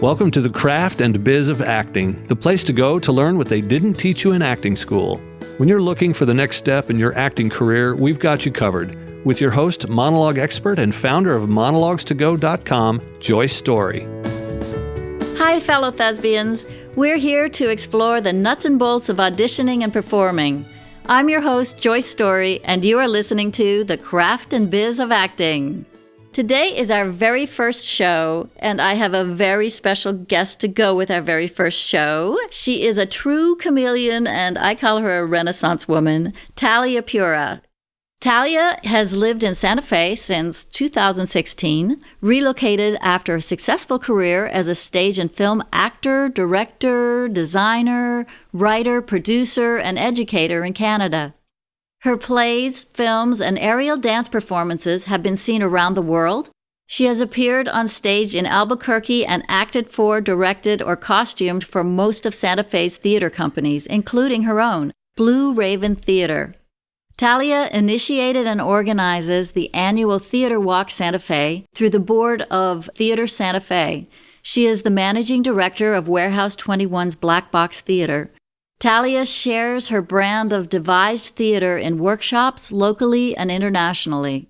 Welcome to the Craft and Biz of Acting, the place to go to learn what they didn't teach you in acting school. When you're looking for the next step in your acting career, we've got you covered. With your host, monologue expert and founder of monologuestogo.com, Joyce Story. Hi, fellow thespians. We're here to explore the nuts and bolts of auditioning and performing. I'm your host, Joyce Story, and you are listening to The Craft and Biz of Acting. Today is our very first show, and I have a very special guest to go with our very first show. She is a true chameleon, and I call her a Renaissance woman, Talia Pura. Talia has lived in Santa Fe since 2016, relocated after a successful career as a stage and film actor, director, designer, writer, producer, and educator in Canada. Her plays, films, and aerial dance performances have been seen around the world. She has appeared on stage in Albuquerque and acted for, directed, or costumed for most of Santa Fe's theater companies, including her own, Blue Raven Theater. Talia initiated and organizes the annual Theater Walk Santa Fe through the board of Theater Santa Fe. She is the managing director of Warehouse 21's Black Box Theater. Talia shares her brand of devised theater in workshops locally and internationally.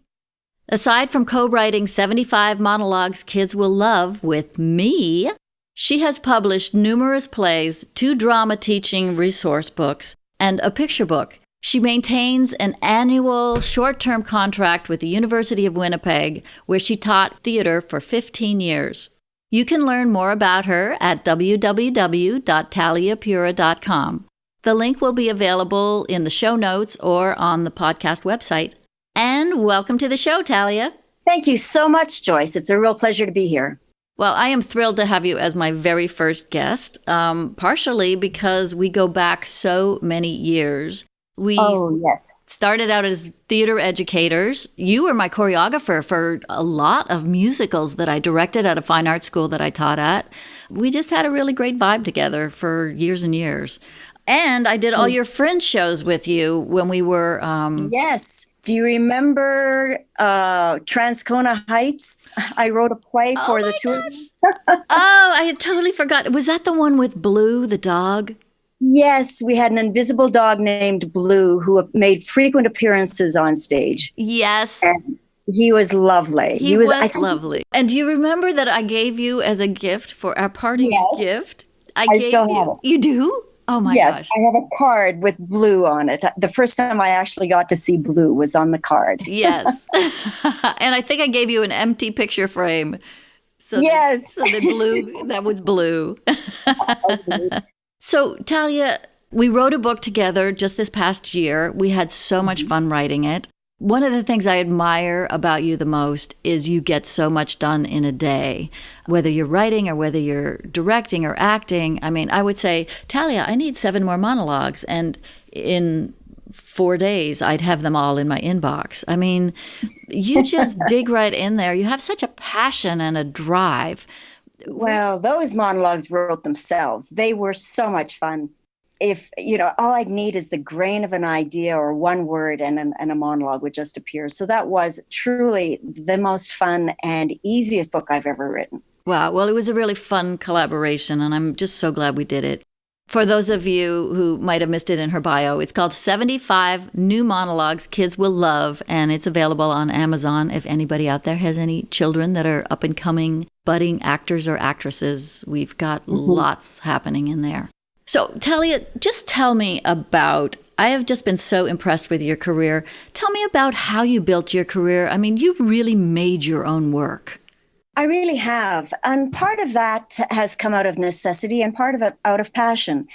Aside from co-writing 75 Monologues Kids Will Love with me, she has published numerous plays, 2 drama teaching resource books, and a picture book. She maintains an annual short-term contract with the University of Winnipeg, where she taught theater for 15 years. You can learn more about her at www.taliapura.com. The link will be available in the show notes or on the podcast website. And welcome to the show, Talia. Thank you so much, Joyce. It's a real pleasure to be here. Well, I am thrilled to have you as my very first guest, partially because we go back so many years. We started out as theater educators. You were my choreographer for a lot of musicals that I directed at a fine arts school that I taught at. We just had a really great vibe together for years and years. And I did all your Fringe shows with you when we were... Yes. Do you remember Transcona Heights? I wrote a play for the two of them. I had totally forgotten. Was that the one with Blue, the dog? Yes, we had an invisible dog named Blue who made frequent appearances on stage. Yes. And he was lovely. He was lovely. And do you remember that I gave you as a gift for our party gift? I still have it. You do? Oh my gosh. Yes, I have a card with Blue on it. The first time I actually got to see Blue was on the card. Yes. And I think I gave you an empty picture frame. So that was Blue. So, Talia, we wrote a book together just this past year. We had so much fun writing it. One of the things I admire about you the most is you get so much done in a day, whether you're writing or whether you're directing or acting. I mean, I would say, Talia, I need 7 more monologues. And in 4 days, I'd have them all in my inbox. I mean, you just dig right in there. You have such a passion and a drive. Well, those monologues wrote themselves. They were so much fun. If, all I'd need is the grain of an idea or one word and a monologue would just appear. So that was truly the most fun and easiest book I've ever written. Wow. Well, it was a really fun collaboration, and I'm just so glad we did it. For those of you who might have missed it in her bio, it's called 75 New Monologues Kids Will Love, and it's available on Amazon if anybody out there has any children that are up-and-coming budding actors or actresses. We've got lots happening in there. So, Talia, just tell me about, I have just been so impressed with your career. Tell me about how you built your career. I mean, you really made your own work. I really have. And part of that has come out of necessity and part of it out of passion.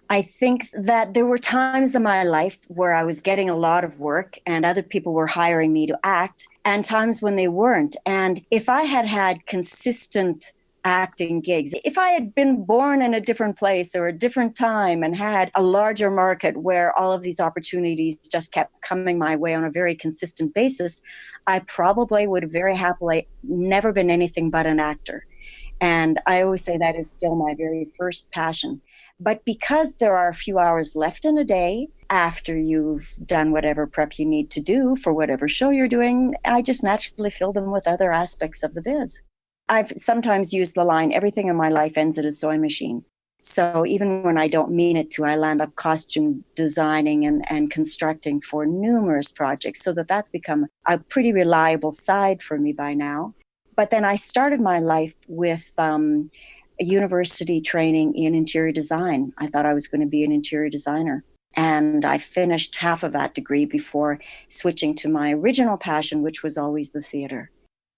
I think that there were times in my life where I was getting a lot of work and other people were hiring me to act, and times when they weren't. And if I had had consistent acting gigs, if I had been born in a different place or a different time and had a larger market where all of these opportunities just kept coming my way on a very consistent basis, I probably would have very happily never been anything but an actor. And I always say that is still my very first passion. But because there are a few hours left in a day after you've done whatever prep you need to do for whatever show you're doing, I just naturally fill them with other aspects of the biz. I've sometimes used the line, everything in my life ends at a sewing machine. So even when I don't mean it to, I land up costume designing and constructing for numerous projects, so that's become a pretty reliable side for me by now. But then I started my life with a university training in interior design. I thought I was going to be an interior designer. And I finished half of that degree before switching to my original passion, which was always the theater.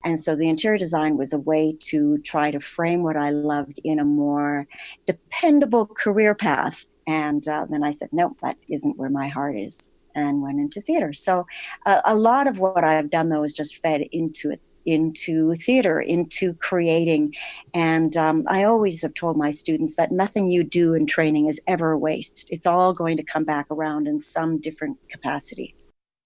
And so the interior design was a way to try to frame what I loved in a more dependable career path. And then I said, no, that isn't where my heart is, and went into theater. So a lot of what I've done, though, is just fed into it, into theater, into creating. And I always have told my students that nothing you do in training is ever a waste. It's all going to come back around in some different capacity.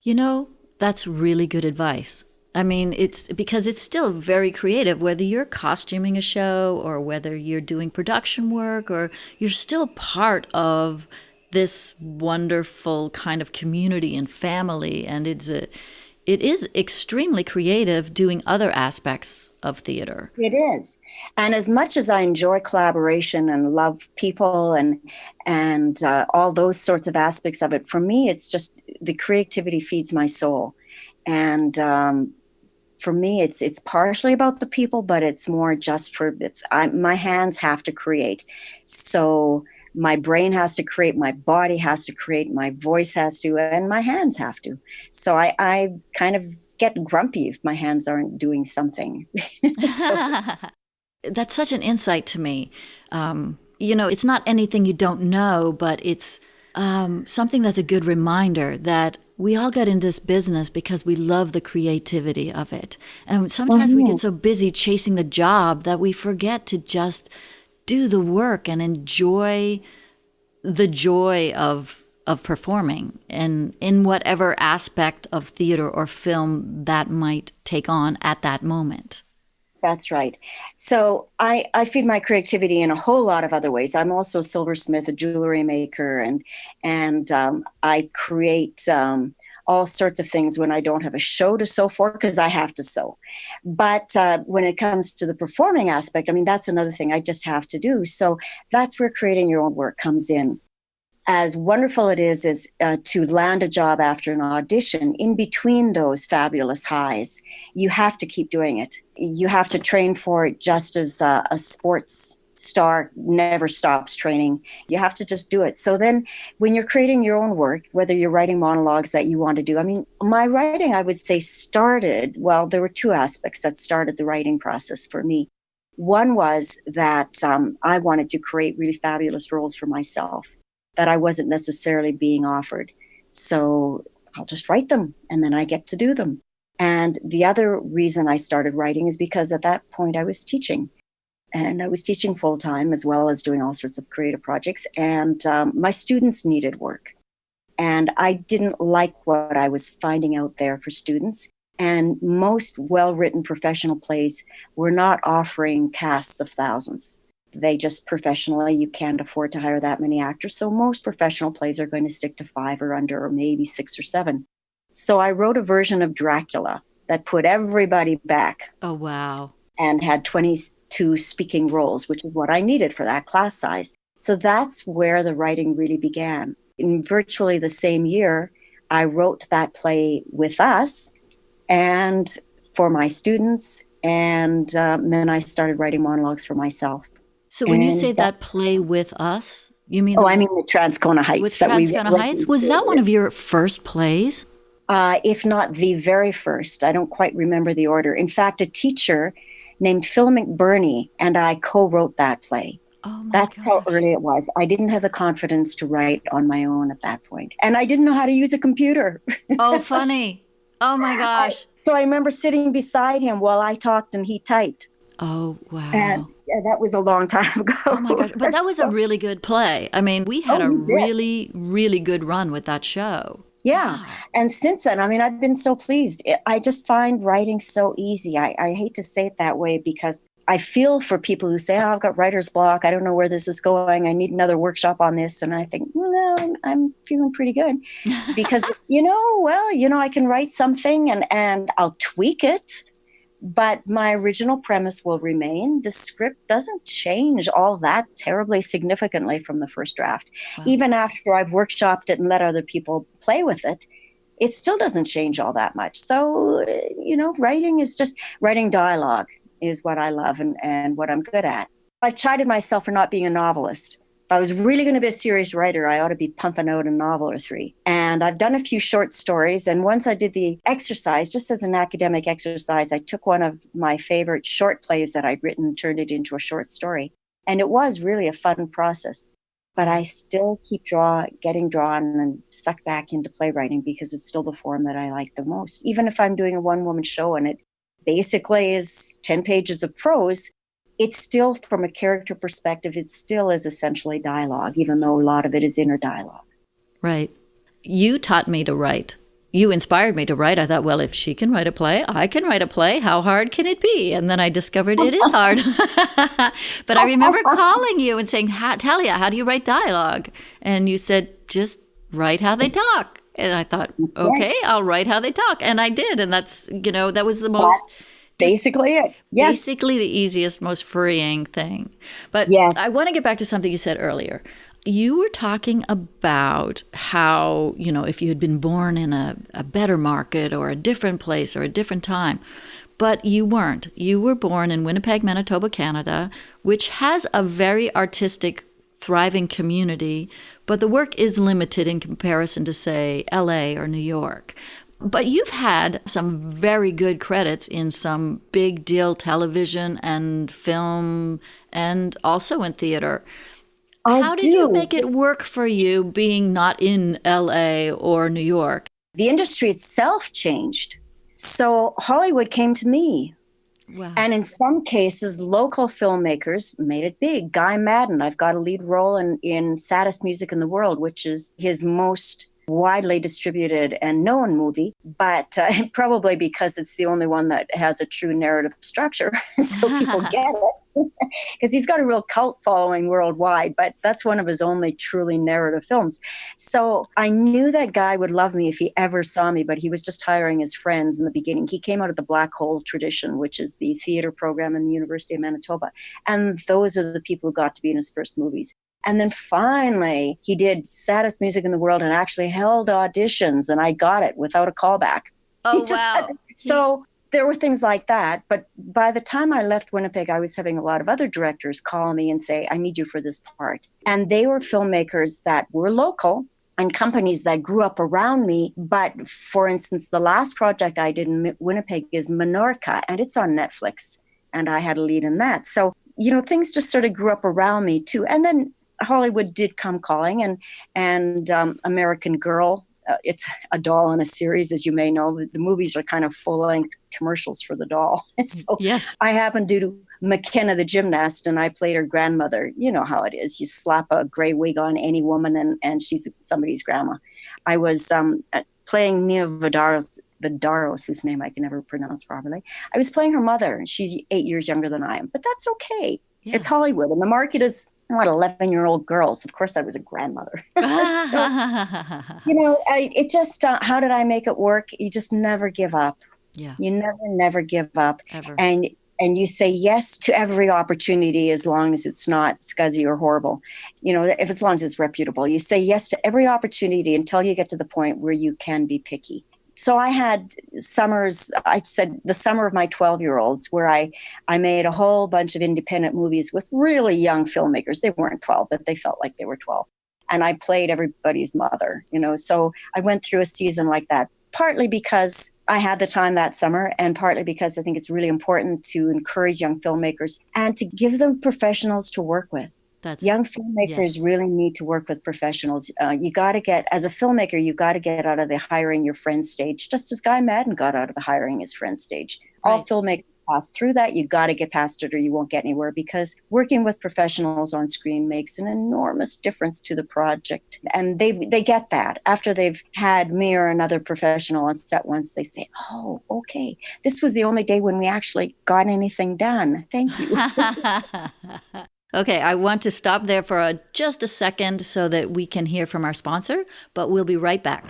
You know, that's really good advice. I mean, it's because it's still very creative, whether you're costuming a show or whether you're doing production work, or you're still part of this wonderful kind of community and family. And it is extremely creative doing other aspects of theater. It is. And as much as I enjoy collaboration and love people and all those sorts of aspects of it, for me, it's just the creativity feeds my soul. And for me, it's partially about the people, but it's more just for my hands have to create. So my brain has to create, my body has to create, my voice has to, and my hands have to. So I kind of get grumpy if my hands aren't doing something. That's such an insight to me. It's not anything you don't know, but it's something that's a good reminder that we all got into this business because we love the creativity of it. And sometimes we get so busy chasing the job that we forget to just do the work and enjoy the joy of performing, and in whatever aspect of theater or film that might take on at that moment. That's right. So I feed my creativity in a whole lot of other ways. I'm also a silversmith, a jewelry maker, and I create all sorts of things when I don't have a show to sew for, because I have to sew. But when it comes to the performing aspect, I mean, that's another thing I just have to do. So that's where creating your own work comes in. As wonderful it is to land a job after an audition, in between those fabulous highs, you have to keep doing it. You have to train for it, just as a sports star never stops training. You have to just do it. So then when you're creating your own work, whether you're writing monologues that you want to do, I mean, my writing, I would say, there were two aspects that started the writing process for me. One was that I wanted to create really fabulous roles for myself that I wasn't necessarily being offered. So I'll just write them, and then I get to do them. And the other reason I started writing is because at that point I was teaching. And I was teaching full-time as well as doing all sorts of creative projects. And my students needed work. And I didn't like what I was finding out there for students. And most well-written professional plays were not offering casts of thousands. They just professionally, you can't afford to hire that many actors. So most professional plays are going to stick to 5 or under, or maybe 6 or 7. So I wrote a version of Dracula that put everybody back. Oh, wow. And had 22 speaking roles, which is what I needed for that class size. So that's where the writing really began. In virtually the same year, I wrote that play with us and for my students. And then I started writing monologues for myself. So when you say that play with us, you mean... I mean the Transcona Heights. With Transcona Heights? Was that one of your first plays? If not the very first. I don't quite remember the order. In fact, a teacher named Phil McBurney and I co-wrote that play. Oh my That's gosh. how early it was. I didn't have the confidence to write on my own at that point. And I didn't know how to use a computer. Oh, funny. Oh my gosh. So I remember sitting beside him while I talked and he typed. Oh, wow. And that was a long time ago. Oh my gosh. But that was a really good play. I mean, we had a really, really good run with that show. Yeah. Wow. And since then, I mean, I've been so pleased. I just find writing so easy. I hate to say it that way because I feel for people who say, I've got writer's block. I don't know where this is going. I need another workshop on this. And I think, I'm feeling pretty good because, I can write something and I'll tweak it. but my original premise will remain. The script doesn't change all that terribly significantly from the first draft. Wow. Even after I've workshopped it and let other people play with it, it still doesn't change all that much. So, writing dialogue is what I love and what I'm good at. I chided myself for not being a novelist. If I was really going to be a serious writer, I ought to be pumping out a novel or 3. And I've done a few short stories. And once I did the exercise, just as an academic exercise, I took one of my favorite short plays that I'd written and turned it into a short story. And it was really a fun process. But I still keep getting drawn and sucked back into playwriting because it's still the form that I like the most. Even if I'm doing a one-woman show and it basically is 10 pages of prose, it's still, from a character perspective, it still is essentially dialogue, even though a lot of it is inner dialogue. Right. You taught me to write. You inspired me to write. I thought, well, if she can write a play, I can write a play. How hard can it be? And then I discovered it is hard. But I remember calling you and saying, Talia, how do you write dialogue? And you said, just write how they talk. And I thought, okay, I'll write how they talk. And I did. And that's, that was the most... Basically it. Yes. Basically the easiest, most freeing thing. But yes. I want to get back to something you said earlier. You were talking about how, if you had been born in a better market or a different place or a different time, but you weren't. You were born in Winnipeg, Manitoba, Canada, which has a very artistic, thriving community, but the work is limited in comparison to, say, LA or New York. But you've had some very good credits in some big deal television and film and also in theater. How did you make it work for you being not in LA or New York? The industry itself changed. So Hollywood came to me. Wow. And in some cases, local filmmakers made it big. Guy Madden, I've got a lead role in Saddest Music in the World, which is his most widely distributed and known movie, but probably because it's the only one that has a true narrative structure, so people get it, because he's got a real cult following worldwide, but that's one of his only truly narrative films. So I knew that Guy would love me if he ever saw me, but he was just hiring his friends in the beginning. He came out of the Black Hole tradition, which is the theater program in the University of Manitoba, and those are the people who got to be in his first movies. And then finally, he did Saddest Music in the World and actually held auditions, and I got it without a callback. Oh, wow. So there were things like that. But by the time I left Winnipeg, I was having a lot of other directors call me and say, I need you for this part. And they were filmmakers that were local and companies that grew up around me. But for instance, the last project I did in Winnipeg is Minorca, and it's on Netflix. And I had a lead in that. So, things just sort of grew up around me too. And then Hollywood did come calling, and American Girl, it's a doll in a series, as you may know. The movies are kind of full-length commercials for the doll. So yes. I happened to do McKenna the gymnast, and I played her grandmother. You know how it is. You slap a gray wig on any woman, and she's somebody's grandma. I was playing Nia Vidaros, whose name I can never pronounce properly. I was playing her mother. She's 8 years younger than I am, but that's okay. Yeah. It's Hollywood, and the market is 11-year-old girls. Of course, I was a grandmother. So, it just, how did I make it work? You just never give up. Yeah. You never give up. Ever. And you say yes to every opportunity as long as it's not scuzzy or horrible. As long as it's reputable. You say yes to every opportunity until you get to the point where you can be picky. So I had summers, I said the summer of my 12-year-olds, where I made a whole bunch of independent movies with really young filmmakers. They weren't 12, but they felt like they were 12. And I played everybody's mother, So I went through a season like that, partly because I had the time that summer, and partly because I think it's really important to encourage young filmmakers and to give them professionals to work with. Young filmmakers really need to work with professionals. You got to get, as a filmmaker, you got to get out of the hiring your friends stage, just as Guy Madden got out of the hiring his friends stage. Right. All filmmakers pass through that. You got to get past it or you won't get anywhere, because working with professionals on screen makes an enormous difference to the project. And they get that. After they've had me or another professional on set once, they say, oh, okay, this was the only day when we actually got anything done. Thank you. Okay, I want to stop there for just a second so that we can hear from our sponsor, but we'll be right back.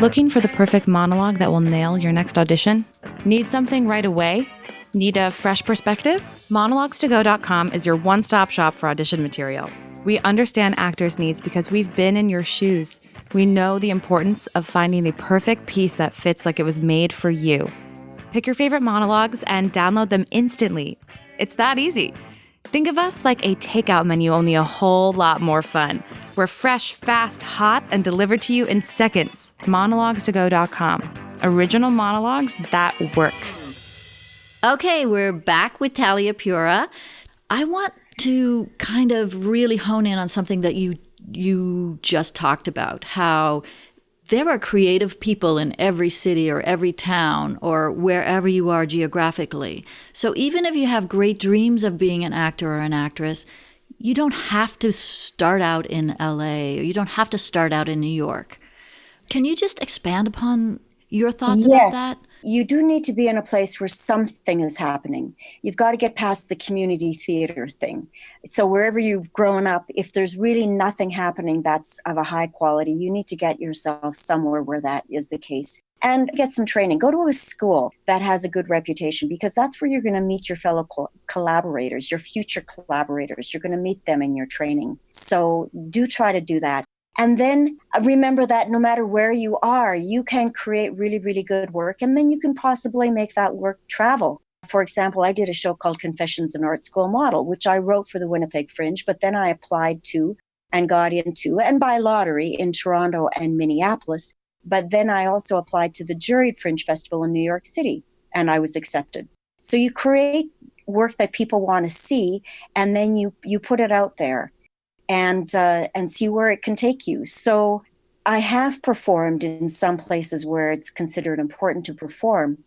Looking for the perfect monologue that will nail your next audition? Need something right away? Need a fresh perspective? Monologues2go.com is your one-stop shop for audition material. We understand actors' needs because we've been in your shoes. We know the importance of finding the perfect piece that fits like it was made for you. Pick your favorite monologues and download them instantly. It's that easy. Think of us like a takeout menu, only a whole lot more fun. We're fresh, fast, hot, and delivered to you in seconds. Monologues2go.com. Original monologues that work. Okay, we're back with Talia Pura. I want to kind of really hone in on something that you just talked about, how there are creative people in every city or every town or wherever you are geographically. So even if you have great dreams of being an actor or an actress, you don't have to start out in LA or you don't have to start out in New York. Can you just expand upon your thoughts about that? You do need to be in a place where something is happening. You've got to get past the community theater thing. So wherever you've grown up, if there's really nothing happening that's of a high quality, you need to get yourself somewhere where that is the case and get some training. Go to a school that has a good reputation because that's where you're going to meet your fellow collaborators, your future collaborators. You're going to meet them in your training. So do try to do that. And then remember that no matter where you are, you can create really, really good work. And then you can possibly make that work travel. For example, I did a show called Confessions in Art School Model, which I wrote for the Winnipeg Fringe, but then I applied to and got into, and by lottery in Toronto and Minneapolis. But then I also applied to the Juried Fringe Festival in New York City, and I was accepted. So you create work that people want to see, and then you put it out there. And see where it can take you. So I have performed in some places where it's considered important to perform.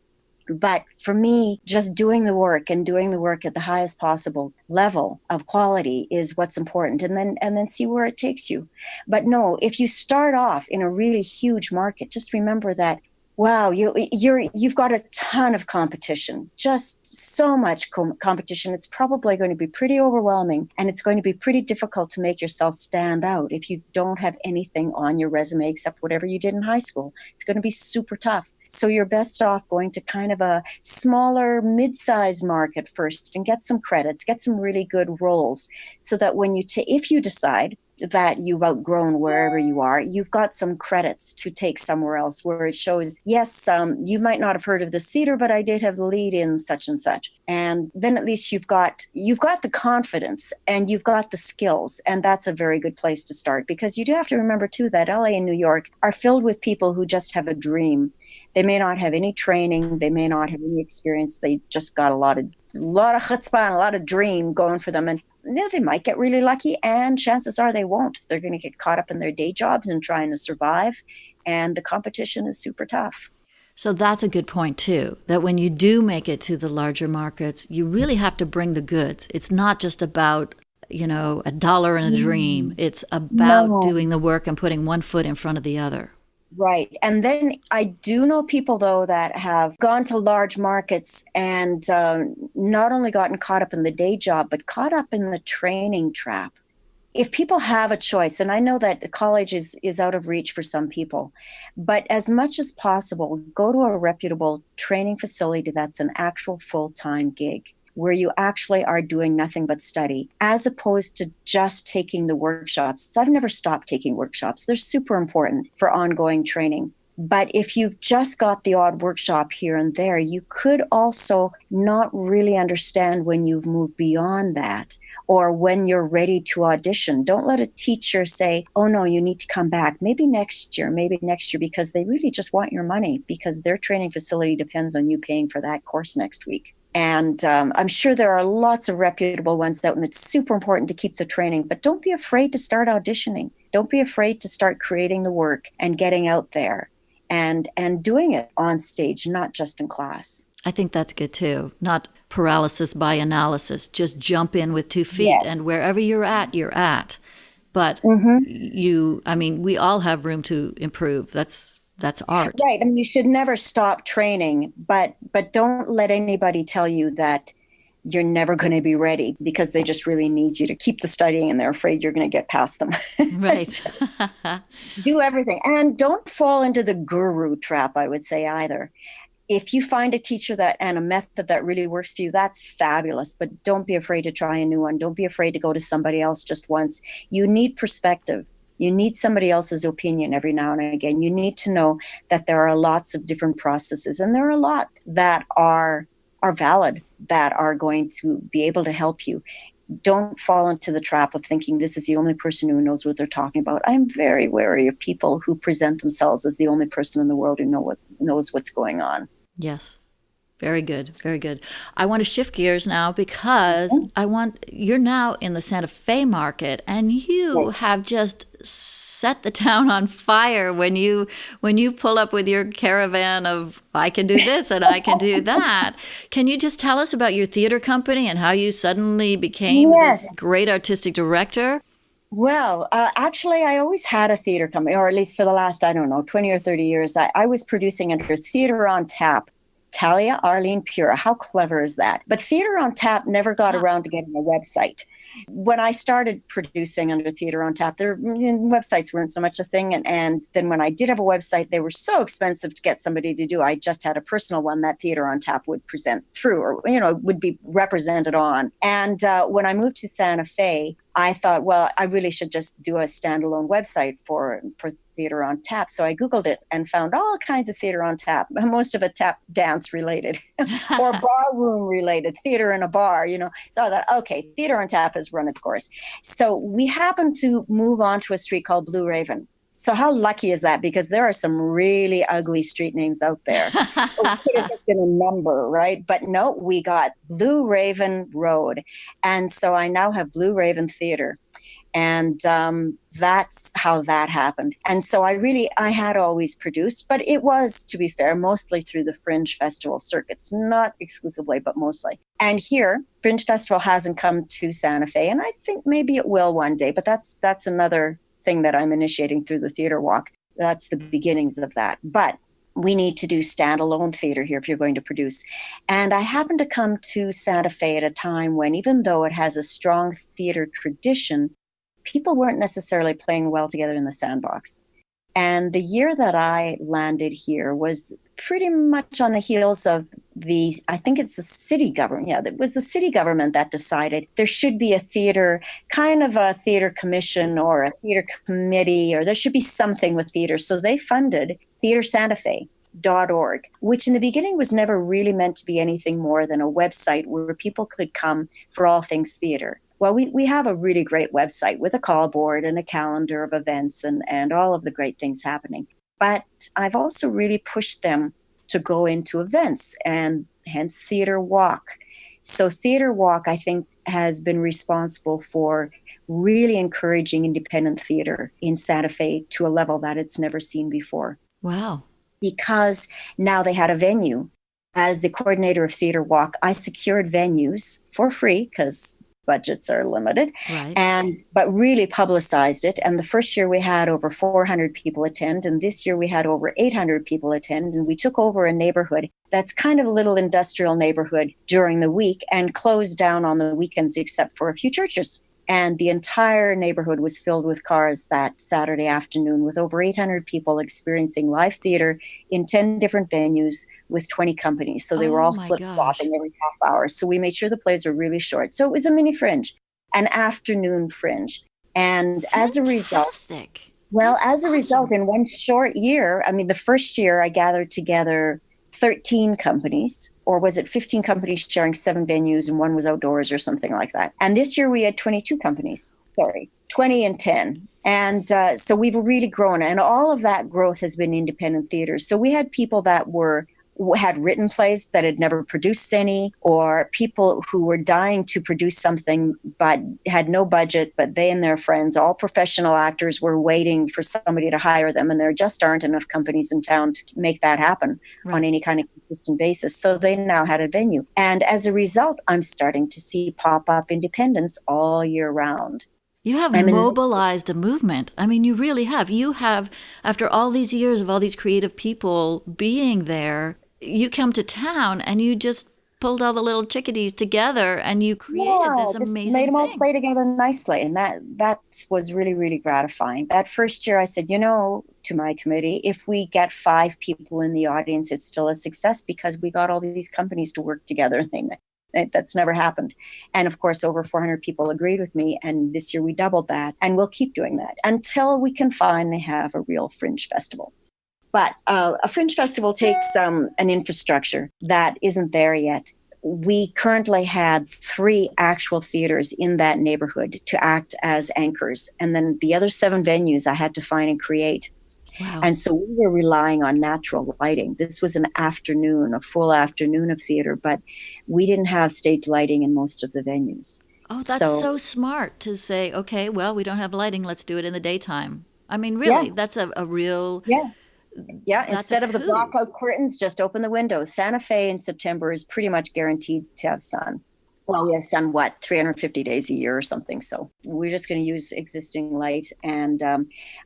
But for me, just doing the work and doing the work at the highest possible level of quality is what's important. And then see where it takes you. But no, if you start off in a really huge market, just remember that, wow, you've got a ton of competition, just so much competition. It's probably going to be pretty overwhelming, and it's going to be pretty difficult to make yourself stand out if you don't have anything on your resume except whatever you did in high school. It's going to be super tough. So you're best off going to kind of a smaller, mid-sized market first and get some credits, get some really good roles, so that when if you decide that you've outgrown wherever you are, you've got some credits to take somewhere else where it shows, yes, you might not have heard of this theater, but I did have the lead in such and such. And then at least you've got the confidence and you've got the skills. And that's a very good place to start, because you do have to remember too that LA and New York are filled with people who just have a dream. They may not have any training. They may not have any experience. They just got a lot of chutzpah and a lot of dream going for them. And they might get really lucky, and chances are they won't. They're going to get caught up in their day jobs and trying to survive. And the competition is super tough. So that's a good point too, that when you do make it to the larger markets, you really have to bring the goods. It's not just about, a dollar and a dream. It's about doing the work and putting one foot in front of the other. Right. And then I do know people, though, that have gone to large markets and not only gotten caught up in the day job, but caught up in the training trap. If people have a choice, and I know that college is out of reach for some people, but as much as possible, go to a reputable training facility that's an actual full-time gig, where you actually are doing nothing but study, as opposed to just taking the workshops. I've never stopped taking workshops. They're super important for ongoing training. But if you've just got the odd workshop here and there, you could also not really understand when you've moved beyond that, or when you're ready to audition. Don't let a teacher say, oh no, you need to come back. Maybe next year, because they really just want your money, because their training facility depends on you paying for that course next week. And I'm sure there are lots of reputable ones out, and it's super important to keep the training. But don't be afraid to start auditioning. Don't be afraid to start creating the work and getting out there and doing it on stage, not just in class. I think that's good too. Not paralysis by analysis. Just jump in with 2 feet, Yes. and wherever you're at. But we all have room to improve. That's art. Right. I mean, you should never stop training, but don't let anybody tell you that you're never going to be ready, because they just really need you to keep the studying and they're afraid you're going to get past them. Right. Do everything. And don't fall into the guru trap, I would say, either. if you find a teacher that and a method that really works for you, that's fabulous. But don't be afraid to try a new one. Don't be afraid to go to somebody else just once. You need perspective. You need somebody else's opinion every now and again. You need to know that there are lots of different processes, and there are a lot that are valid, that are going to be able to help you. Don't fall into the trap of thinking this is the only person who knows what they're talking about. I'm very wary of people who present themselves as the only person in the world who knows what's going on. Yes. Very good. Very good. I want to shift gears now because you're now in the Santa Fe market, and you have just set the town on fire when you pull up with your caravan of I can do this and I can do that. Can you just tell us about your theater company and how you suddenly became this great artistic director? Well, actually, I always had a theater company, or at least for the last, 20 or 30 years, I was producing under Theater on Tap. Talia Pura. How clever is that? But Theater on Tap never got around to getting a website. When I started producing under Theater on Tap, websites weren't so much a thing. And then when I did have a website, they were so expensive to get somebody to do. I just had a personal one that Theater on Tap would present through, or, would be represented on. And when I moved to Santa Fe, I thought, well, I really should just do a standalone website for Theater on Tap. So I Googled it and found all kinds of Theater on Tap, most of it tap dance related or bar room related, theater in a bar, So I thought, okay, Theater on Tap has run its course. So we happened to move on to a street called Blue Raven. So how lucky is that? Because there are some really ugly street names out there. It could have just been a number, right? But no, we got Blue Raven Road. And so I now have Blue Raven Theater. And that's how that happened. And so I had always produced, but it was, to be fair, mostly through the Fringe Festival circuits, not exclusively, but mostly. And here, Fringe Festival hasn't come to Santa Fe, and I think maybe it will one day, but that's another thing that I'm initiating through the theater walk. That's the beginnings of that. But we need to do standalone theater here if you're going to produce. And I happened to come to Santa Fe at a time when, even though it has a strong theater tradition, people weren't necessarily playing well together in the sandbox. And the year that I landed here was pretty much on the heels of I think it's the city government. Yeah, it was the city government that decided there should be a theater, kind of a theater commission or a theater committee, or there should be something with theater. So they funded theatersantafe.org, which in the beginning was never really meant to be anything more than a website where people could come for all things theater. Well, we have a really great website with a call board and a calendar of events and all of the great things happening. But I've also really pushed them to go into events, and hence Theater Walk. So Theater Walk, I think, has been responsible for really encouraging independent theater in Santa Fe to a level that it's never seen before. Wow. Because now they had a venue. As the coordinator of Theater Walk, I secured venues for free because budgets are limited, right. But really publicized it. And the first year we had over 400 people attend, and this year we had over 800 people attend. And we took over a neighborhood that's kind of a little industrial neighborhood during the week and closed down on the weekends except for a few churches. And the entire neighborhood was filled with cars that Saturday afternoon, with over 800 people experiencing live theater in 10 different venues with 20 companies. So they were all flip-flopping every half hour. So we made sure the plays were really short. So it was a mini Fringe, an afternoon Fringe. And as a result, in one short year, the first year I gathered together 13 companies, or was it 15 companies sharing 7 venues and one was outdoors or something like that. And this year we had 22 companies, 20 and 10. And so we've really grown, and all of that growth has been independent theaters. So we had people that had written plays that had never produced any, or people who were dying to produce something but had no budget, but they and their friends, all professional actors, were waiting for somebody to hire them, and there just aren't enough companies in town to make that happen on any kind of consistent basis. So they now had a venue. And as a result, I'm starting to see pop-up independents all year round. You have mobilized a movement. You really have. You have, after all these years of all these creative people being there, you come to town and you just pulled all the little chickadees together and you created this just amazing made them all thing. play together nicely. And that was really, really gratifying. That first year I said, to my committee, if we get 5 people in the audience, it's still a success because we got all these companies to work together. That's never happened. And of course, over 400 people agreed with me. And this year we doubled that. And we'll keep doing that until we can finally have a real fringe festival. But a fringe festival takes an infrastructure that isn't there yet. We currently had 3 actual theaters in that neighborhood to act as anchors. And then the other 7 venues I had to find and create. Wow. And so we were relying on natural lighting. This was a full afternoon of theater, but we didn't have stage lighting in most of the venues. Oh, that's so smart to say, okay, well, we don't have lighting. Let's do it in the daytime. I mean, really, that's a real... Yeah, instead of the blackout curtains, just open the windows. Santa Fe in September is pretty much guaranteed to have sun. Well, we have sun, 350 days a year or something. So we're just going to use existing light. And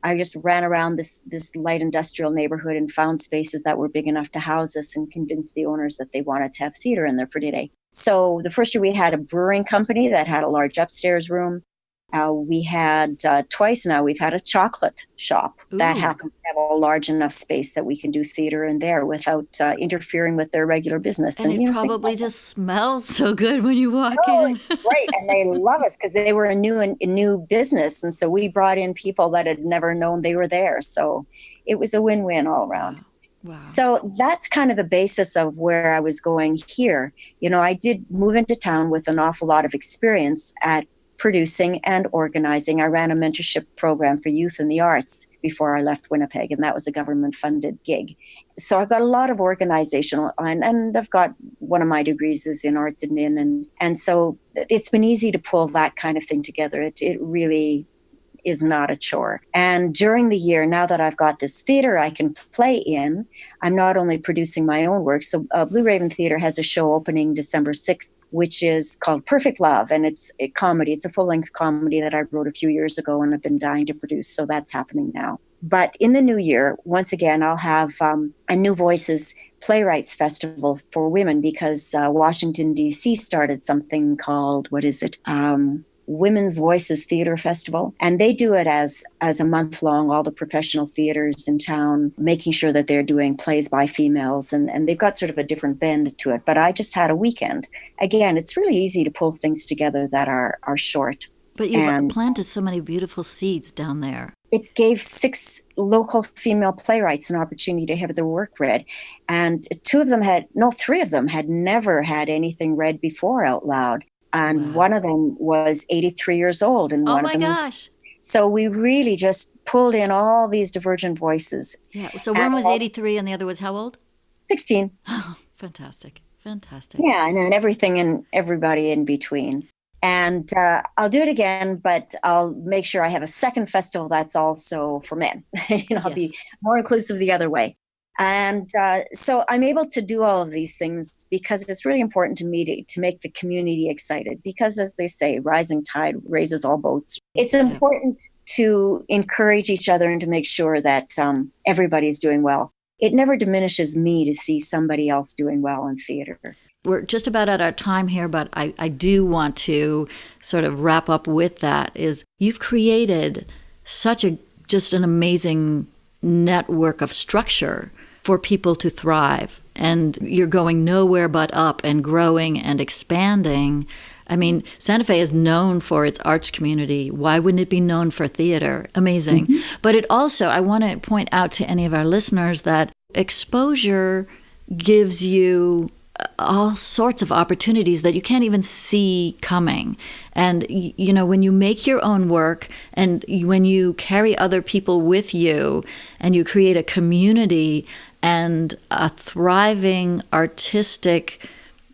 I just ran around this light industrial neighborhood and found spaces that were big enough to house us and convinced the owners that they wanted to have theater in there for today. So the first year we had a brewing company that had a large upstairs room. We had twice now, we've had a chocolate shop that happens to have a large enough space that we can do theater in there without interfering with their regular business. And it probably just smells so good when you walk in. Right. And they love us because they were a new business. And so we brought in people that had never known they were there. So it was a win-win all around. Wow. So that's kind of the basis of where I was going here. I did move into town with an awful lot of experience at producing and organizing. I ran a mentorship program for youth in the arts before I left Winnipeg, and that was a government-funded gig. So I've got a lot of organizational, and I've got one of my degrees is in arts admin, and so it's been easy to pull that kind of thing together. It really is not a chore. And during the year, now that I've got this theater I can play in, I'm not only producing my own work. So Blue Raven Theater has a show opening December 6th, which is called Perfect Love. And it's a comedy. It's a full-length comedy that I wrote a few years ago and I've been dying to produce. So that's happening now. But in the new year, once again, I'll have a New Voices Playwrights Festival for women because Washington, D.C. started something called, Women's Voices Theater Festival. And they do it as a month long, all the professional theaters in town, making sure that they're doing plays by females. And they've got sort of a different bend to it. But I just had a weekend. Again, it's really easy to pull things together that are short. But you've planted so many beautiful seeds down there. It gave 6 local female playwrights an opportunity to have their work read. And 3 of them had never had anything read before out loud. And one of them was 83 years old. And one of them gosh. So we really just pulled in all these divergent voices. Yeah. So one was 83 and the other was how old? 16. Oh, fantastic. Fantastic. Yeah. And then everything and everybody in between. And I'll do it again, but I'll make sure I have a second festival that's also for men. I'll be more inclusive the other way. And so I'm able to do all of these things because it's really important to me to make the community excited because, as they say, rising tide raises all boats. It's important to encourage each other and to make sure that everybody's doing well. It never diminishes me to see somebody else doing well in theater. We're just about at our time here, but I do want to sort of wrap up with that is you've created just an amazing network of structure for people to thrive. And you're going nowhere but up and growing and expanding. I mean, Santa Fe is known for its arts community. Why wouldn't it be known for theater? Amazing. Mm-hmm. But it also, I want to point out to any of our listeners that exposure gives you all sorts of opportunities that you can't even see coming. And, when you make your own work and when you carry other people with you and you create a community and a thriving artistic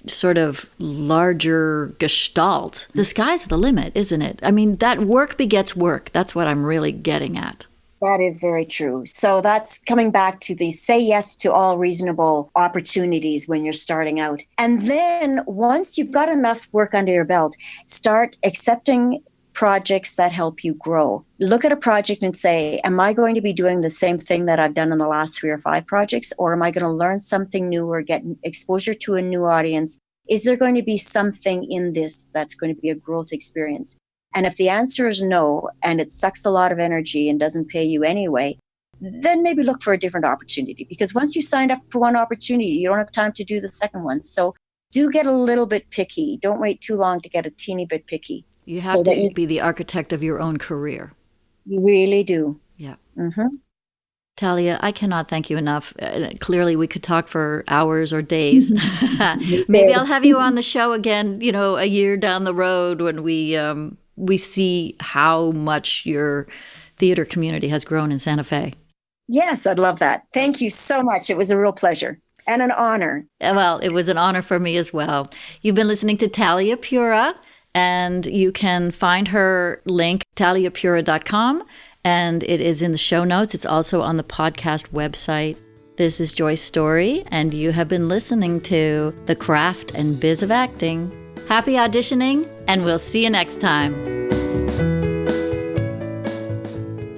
sort of larger gestalt, the sky's the limit, isn't it? I mean, that work begets work. That's what I'm really getting at. That is very true. So that's coming back to the say yes to all reasonable opportunities when you're starting out. And then once you've got enough work under your belt, start accepting projects that help you grow. Look at a project and say, am I going to be doing the same thing that I've done in the last 3 or 5 projects? Or am I going to learn something new or get exposure to a new audience Is there going to be something in this that's going to be a growth experience? And if the answer is no, and it sucks a lot of energy and doesn't pay you anyway, then maybe look for a different opportunity. Because once you signed up for one opportunity, you don't have time to do the second one. So do get a little bit picky. Don't wait too long to get a teeny bit picky. You have to be the architect of your own career. You really do. Yeah. Mm-hmm. Talia, I cannot thank you enough. Clearly, we could talk for hours or days. Maybe I'll have you on the show again, a year down the road when we see how much your theater community has grown in Santa Fe. Yes, I'd love that. Thank you so much. It was a real pleasure and an honor. Well, it was an honor for me as well. You've been listening to Talia Pura, and you can find her link, taliapura.com. And it is in the show notes. It's also on the podcast website. This is Joyce Story, and you have been listening to The Craft and Biz of Acting. Happy auditioning, and we'll see you next time.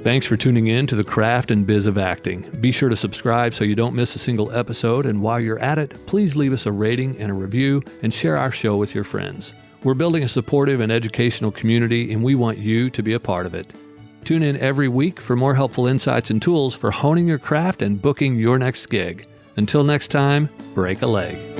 Thanks for tuning in to The Craft and Biz of Acting. Be sure to subscribe so you don't miss a single episode, and while you're at it, please leave us a rating and a review and share our show with your friends. We're building a supportive and educational community, and we want you to be a part of it. Tune in every week for more helpful insights and tools for honing your craft and booking your next gig. Until next time, break a leg.